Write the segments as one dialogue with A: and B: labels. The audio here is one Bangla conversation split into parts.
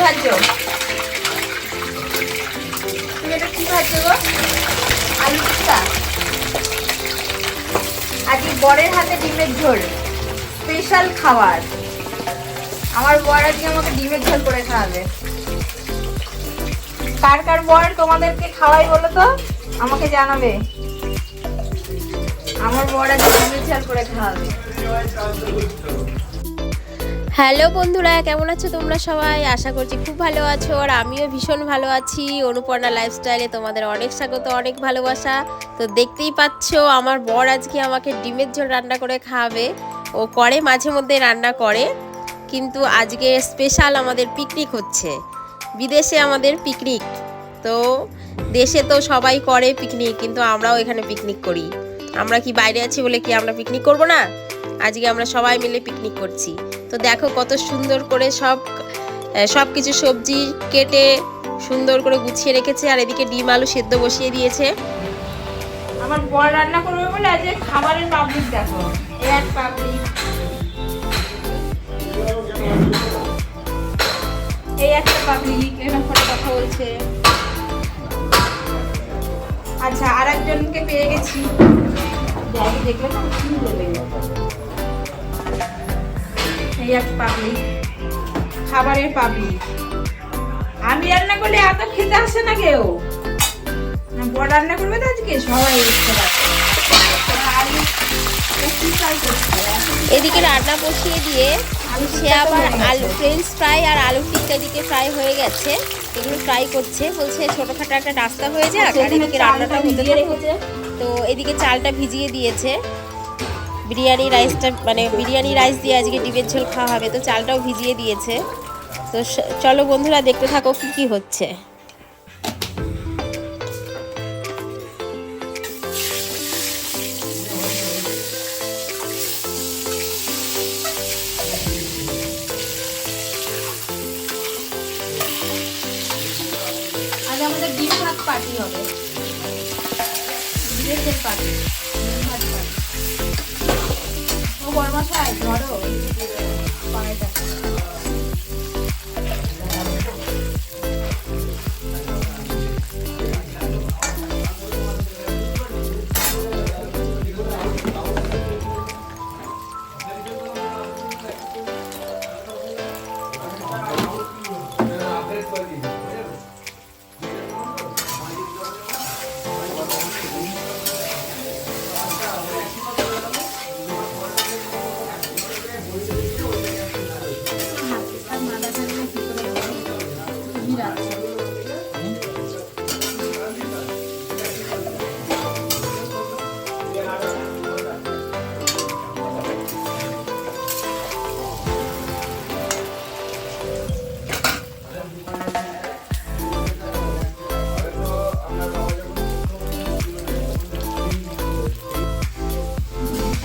A: ভাজছো? তুমি এটা কি ভাজছো গো? আলু টিক্কা। আজকে বরের হাতে ডিমের ঝোল, স্পেশাল খাবার। আমার বর আজকে আমাকে ডিমের ঝোল করে খাওয়াবে। কার কার বর তোমাদেরকে খাওয়াই বলো তো, আমাকে জানাবে। আমার বর আজকে ডিমের ঝোল করে খাওয়াবে।
B: হ্যালো বন্ধুরা, কেমন আছো তোমরা সবাই? আশা করছি খুব ভালো আছো, আর আমিও ভীষণ ভালো আছি। অনুপর্ণা লাইফস্টাইলে তোমাদের অনেক স্বাগত, অনেক ভালোবাসা। তো দেখতেই পাচ্ছ আমার বর আজকে আমাকে ডিমের ঝোল রান্না করে খাওয়াবে। ও করে, মাঝে মধ্যে রান্না করে, কিন্তু আজকে স্পেশাল আমাদের পিকনিক হচ্ছে। বিদেশে আমাদের পিকনিক। তো দেশে তো সবাই করে পিকনিক, কিন্তু আমরাও এখানে পিকনিক করি। আমরা কি বাইরে আছি বলে কি আমরা পিকনিক করব না? আজকে আমরা সবাই মিলে পিকনিক করছি। তো দেখো কত সুন্দর করে সব কিছু সবজি কেটে সুন্দর করে গুছিয়ে রেখেছে, আর এদিকে ডিম আলু সেদ্ধ বসিয়ে দিয়েছে।
A: আমার বর রান্না করবে বলে আজকে খাবারের পাবলিক দেখো, এয়ার পাবলিক, এই একটা পাবলিক এরকম করে কথা বলছে। আচ্ছা, আর একজনকে পেয়ে গেছি, দেখলে না কি বলবে, এই এক পাবলিক, খাবারের পাবলিক। আমি রান্না করলে এত খেতে আসে না কেউ, বড় রান্না করবে তো আজকে সবাই এসে
B: এদিকে রান্না বসিয়ে দিয়ে সে আবার আলু ফ্রেঞ্চ ফ্রাই আর আলু টিক্কা এদিকে ফ্রাই হয়ে গেছে, এগুলো ফ্রাই করছে। বলছে ছোটোখাটো একটা নাস্তা হয়ে যাক, আর এদিকে রান্নাটা ভিজিয়ে রেখেছে। তো এদিকে চালটা ভিজিয়ে দিয়েছে, বিরিয়ানি রাইসটা, মানে বিরিয়ানি রাইস দিয়ে আজকে ডিমের ঝোল খাওয়া হবে, তো চালটাও ভিজিয়ে দিয়েছে। তো চলো বন্ধুরা দেখতে থাকো কি কি হচ্ছে।
A: আজ আমাদের ডিম ভাত পার্টি হবে, বিদেশের পার্টি, ডিম ভাত পার্টি। ও বড়মশাই ধরো কড়াইটা।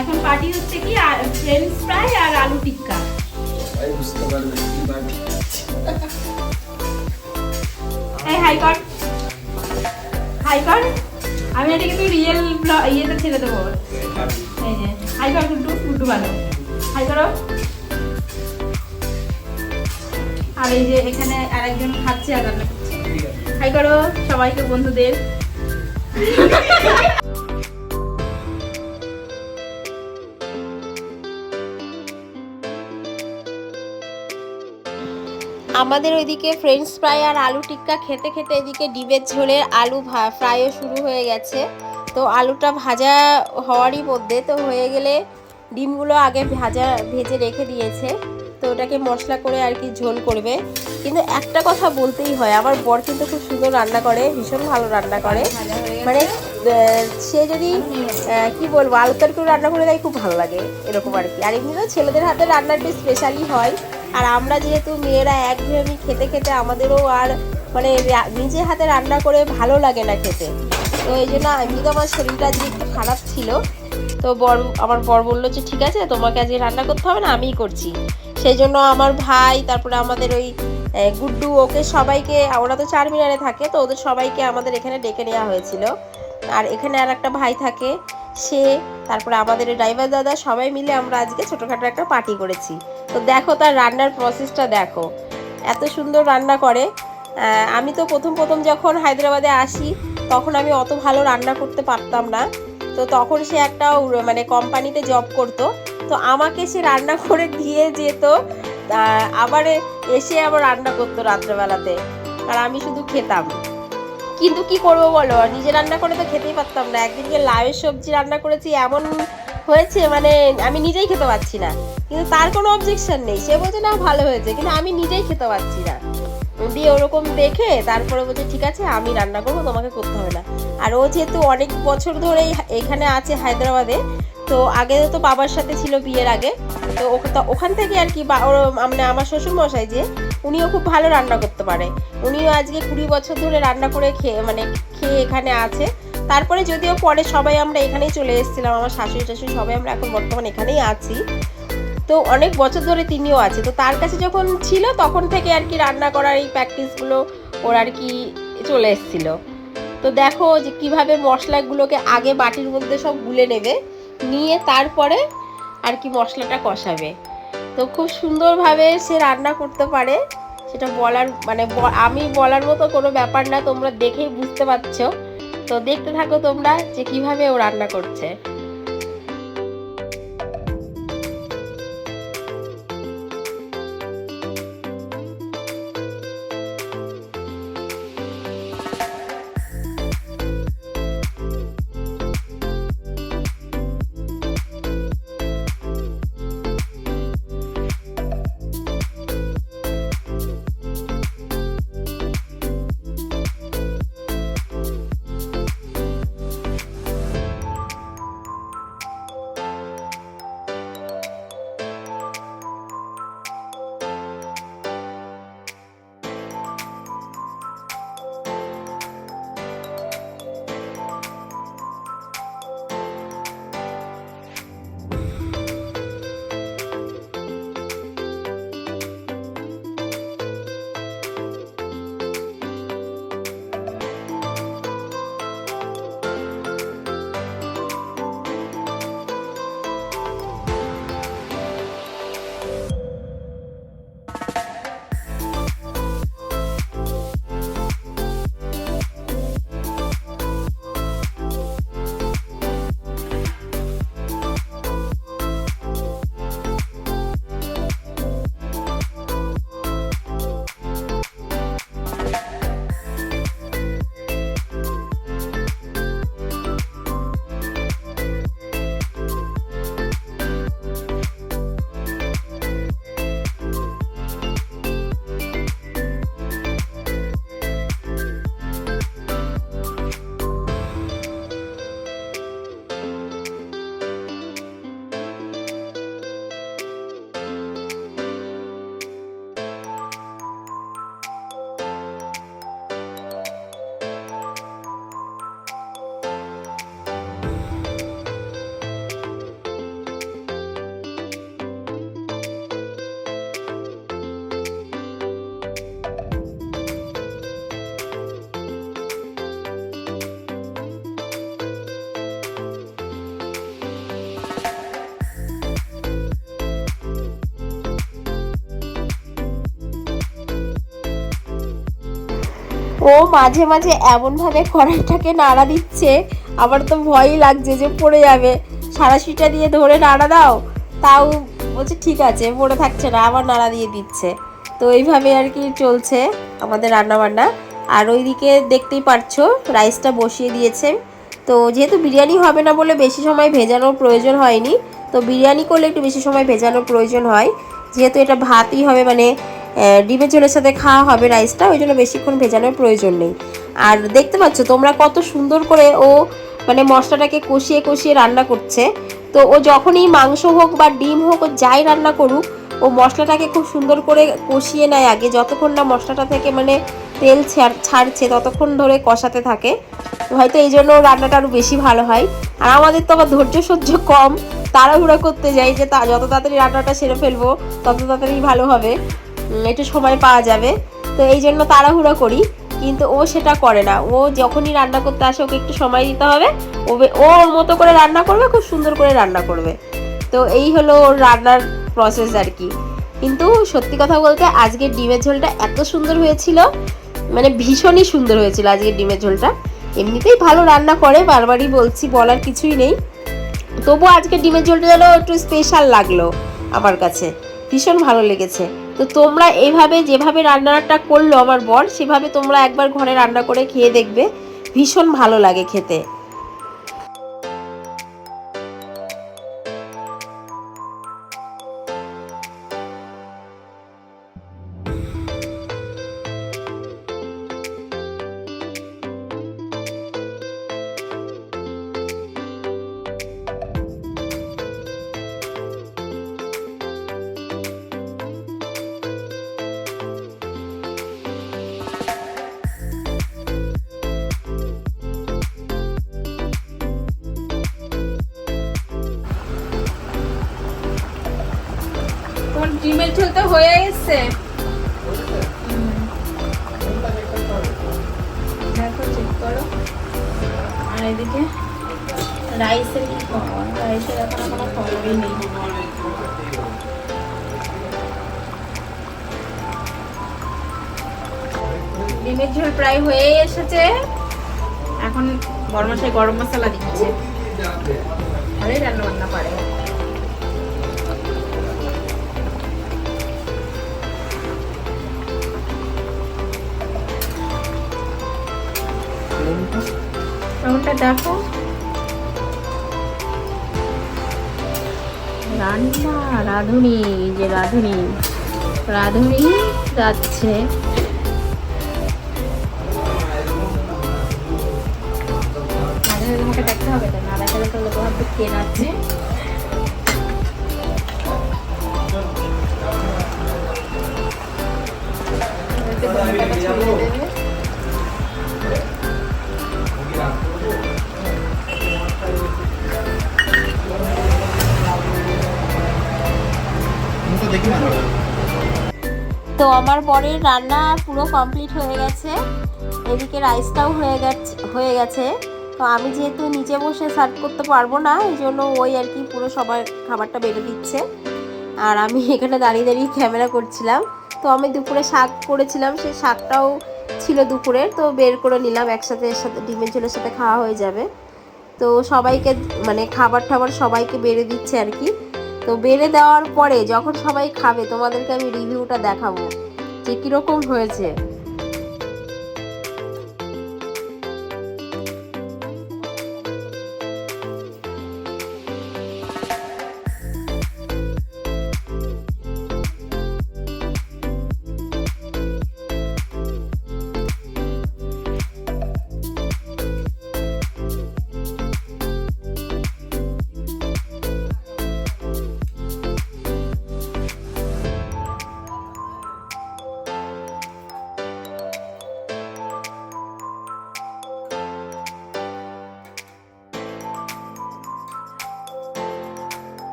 A: এখন পার্টি হচ্ছে কি ফ্রেঞ্চ ফ্রাই আর আলু টিক্কা। এই হাই কর, হাই কর, আমি এটা কিন্তু রিয়েল ইয়েতে ছেড়ে দেবো। এই যে হাই কর, গুড্ডু, গুড্ডু ভালো, হাই করো। আর এই যে এখানে আরেকজন খাচ্ছে আর রান্না করছে, হাই করো সবাইকে, বন্ধুদের।
B: আমাদের ওইদিকে ফ্রেঞ্চ ফ্রাই আর আলু টিক্কা খেতে খেতে এদিকে ডিমের ঝোলের আলু ফ্রাইও শুরু হয়ে গেছে। তো আলুটা ভাজা হওয়ারই মধ্যে, তো হয়ে গেলে ডিমগুলো আগে ভেজে রেখে দিয়েছে, তো ওটাকে মশলা করে আর কি ঝোল করবে। কিন্তু একটা কথা বলতেই হয়, আমার বর কিন্তু খুব সুন্দর রান্না করে, ভীষণ ভালো রান্না করে। মানে সে যদি কি বলবো, আলু তরকারি রান্না করে দেয় খুব ভালো লাগে এরকম আর কি। আর এমনিতেও ছেলেদের হাতে রান্না একটু স্পেশালি হয়, আর আমরা যেহেতু মেয়েরা একঘেয়েমি খেতে খেতে আমাদেরও আর মানে নিজে হাতে রান্না করে ভালো লাগে না খেতে। তো এই জন্য এমনিতে আমার শরীরটা আজকে একটু খারাপ ছিল, তো আমার বর বললো যে ঠিক আছে, তোমাকে আজকে রান্না করতে হবে না, আমিই করছি। সেই জন্য আমার ভাই, তারপরে আমাদের ওই গুড্ডু, ওকে সবাইকে, ওরা তো চারমিনারে থাকে, তো ওদের সবাইকে আমাদের এখানে ডেকে নেওয়া হয়েছিল। আর এখানে আর একটা ভাই থাকে, সে, তারপরে আমাদের ড্রাইভার দাদা, সবাই মিলে আমরা আজকে ছোটোখাটো একটা পার্টি করেছি। তো দেখো তার রান্নার প্রসেসটা দেখো, এত সুন্দর রান্না করে। আমি তো প্রথম যখন হায়দ্রাবাদে আসি তখন আমি অত ভালো রান্না করতে পারতাম না। তো তখন সে একটা মানে কোম্পানিতে জব করতো, তো আমাকে সে রান্না করে দিয়ে যেত, আবার এসে আবার রান্না করতো রাত্রেবেলাতে, আর আমি শুধু খেতাম। কিন্তু কি করবো বলো, নিজে রান্না করে তো খেতেই পারতাম না। একদিনকে লাউয়ের সবজি রান্না করেছি, এমন হয়েছে মানে আমি নিজেই খেতে পারছি না, কিন্তু তার কোনো অবজেকশন নেই, সে বলছে না ভালো হয়েছে, কিন্তু আমি নিজেই খেতে পারছি না। দিয়ে ওরকম দেখে তারপরে বলছে ঠিক আছে আমি রান্না করবো, তোমাকে করতে হবে না। আর ও যেহেতু অনেক বছর ধরেই এখানে আছে হায়দ্রাবাদে, তো আগে তো বাবার সাথে ছিল বিয়ের আগে, তো ওখান থেকে আর কি মানে আমার শ্বশুর মশাই যে, উনিও খুব ভালো রান্না করতে পারে। উনিও আজকে 20 বছর ধরে রান্না করে খেয়ে এখানে আছে। তারপরে যদিও পরে সবাই আমরা এখানেই চলে এসেছিলাম, আমার শাশুড়ি টাশুড়ি সবাই আমরা এখন বর্তমানে এখানেই আছি। তো অনেক বছর ধরে তিনিও আছে, তো তার কাছে যখন ছিল তখন থেকে আর কি রান্না করার এই প্র্যাকটিসগুলো ওর আর কি চলে এসেছিল। তো দেখো যে কীভাবে মশলাগুলোকে আগে বাটির মধ্যে সব গুলে নেবে, নিয়ে তারপরে আর কি মশলাটা কষাবে। তো খুব সুন্দরভাবে সে রান্না করতে পারে, সেটা বলার মানে আমি বলার মতো কোনো ব্যাপার না, তোমরা দেখেই বুঝতে পারছো। তো দেখতে থাকো তোমরা যে কিভাবে ও রান্না করছে। ও মাঝে মাঝে এমনভাবে কড়াইটাকে নাড়া দিচ্ছে, আমার তো ভয়ই লাগছে যে পড়ে যাবে। সাঁড়াশিটা দিয়ে ধরে নাড়া দাও, তাও বলছে ঠিক আছে, পড়ে থাকছে না, আবার নাড়া দিয়ে দিচ্ছে। তো এইভাবে আর কি চলছে আমাদের রান্নাবান্না। আর ওইদিকে দেখতেই পারছো রাইসটা বসিয়ে দিয়েছে। তো যেহেতু বিরিয়ানি হবে না বলে বেশি সময় ভেজানোর প্রয়োজন হয়নি, তো বিরিয়ানি করলে একটু বেশি সময় ভেজানোর প্রয়োজন হয়, যেহেতু এটা ভাতই হবে মানে ডিমের ঝোলের সাথে খাওয়া হবে রাইসটা, ওই জন্য বেশিক্ষণ ভেজানোর প্রয়োজন নেই। আর দেখতে পাচ্ছ তোমরা কত সুন্দর করে ও মানে মশলাটাকে কষিয়ে কষিয়ে রান্না করছে। তো ও যখনই মাংস হোক বা ডিম হোক, ও যাই রান্না করুক, ও মশলাটাকে খুব সুন্দর করে কষিয়ে নেয় আগে, যতক্ষণ না মশলাটা থেকে মানে তেল ছাড়ছে ততক্ষণ ধরে কষাতে থাকে। হয়তো এই জন্য রান্নাটা আরও বেশি ভালো হয়। আর আমাদের তো আবার ধৈর্য সহ্য কম, তাড়াহুড়া করতে যাই যে যত তাড়াতাড়ি রান্নাটা সেরে ফেলবো তত তাড়াতাড়ি ভালো হবে, একটু সময় পাওয়া যাবে, তো এই জন্য তাড়াহুড়ো করি। কিন্তু ও সেটা করে না, ও যখনই রান্না করতে আসে ওকে একটু সময় দিতে হবে, ও ওর মতো করে রান্না করবে, খুব সুন্দর করে রান্না করবে। তো এই হলো ওর রান্নার প্রসেস আর কি। কিন্তু সত্যি কথা বলতে আজকের ডিমের ঝোলটা এত সুন্দর হয়েছিল, মানে ভীষণই সুন্দর হয়েছিল আজকের ডিমের ঝোলটা। এমনিতেই ভালো রান্না করে, বারবারই বলছি, বলার কিছুই নেই। তবু আজকে ডিমের ঝোলটা যেন একটু স্পেশাল লাগলো আমার কাছে, ভীষণ ভালো লেগেছে। তো তোমরা এইভাবে যেভাবে রান্নাটা করলো আমার বর, সেভাবে তোমরা একবার ঘরে রান্না করে খেয়ে দেখবে, ভীষণ ভালো লাগে খেতে।
A: তোমার ডিমের ঝোল তো হয়ে গেছে, দেখো চেক করো। আর এদিকে রাইসের কি খবর? রাইসের এখন কোনো খবরই নেই। ডিমের ঝোল প্রায় হয়ে এসেছে, এখন বড়মশাই গরম মশলা দিচ্ছে। ভালোই রান্না বান্না পারে। রঙটা দেখো, রান্না রাঁধুনি, যে রাঁধুনি রাঁধুনি যাচ্ছে। তোমাকে দেখতে হবে তো, না দেখালে তো লোক ভাববে কে নাচছে। ছড়িয়ে দেবে।
B: তো আমার বরের রান্না পুরো কমপ্লিট হয়ে গেছে, এদিকে রাইসটাও হয়ে গেছে। তো আমি যেহেতু নিচে বসে সার্ভ করতে পারবো না, এই জন্য ওই আর কি পুরো সবার খাবারটা বেড়ে দিচ্ছে, আর আমি এখানে দাঁড়িয়ে দাঁড়িয়ে ক্যামেরা করছিলাম। তো আমি দুপুরে শাক করেছিলাম, সেই শাকটাও ছিল দুপুরের, তো বের করে নিলাম, একসাথে এর সাথে ডিমের ঝোলের সাথে খাওয়া হয়ে যাবে। তো সবাইকে মানে খাবার সবাইকে বেড়ে দিচ্ছে আর কি। তো বেড়ে দেওয়ার পরে যখন সবাই খাবে তোমাদেরকে আমি রিভিউটা দেখাবো যে কীরকম হয়েছে।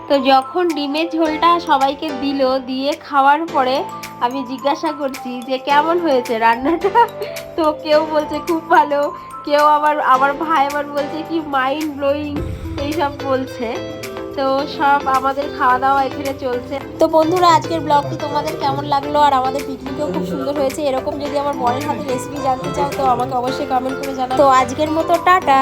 B: তো যখন ডিমের ঝোলটা সবাইকে দিল, দিয়ে খাওয়ার পরে আমি জিজ্ঞাসা করছি যে কেমন হয়েছে রান্নাটা। তো কেউ বলছে খুব ভালো, কেউ আবার আমার ভাই আবার বলছে কি মাইন্ড ব্লোয়িং, এইসব বলছে। তো সব আমাদের খাওয়া দাওয়া এখানে চলছে। তো বন্ধুরা, আজকের ব্লগটি তোমাদের কেমন লাগলো? আর আমাদের পিকনিকও খুব সুন্দর হয়েছে। এরকম যদি আমার বরের হাতে রেসিপি জানতে চাও তো আমাকে অবশ্যই কমেন্ট করে জানাও। তো আজকের মতো টাটা।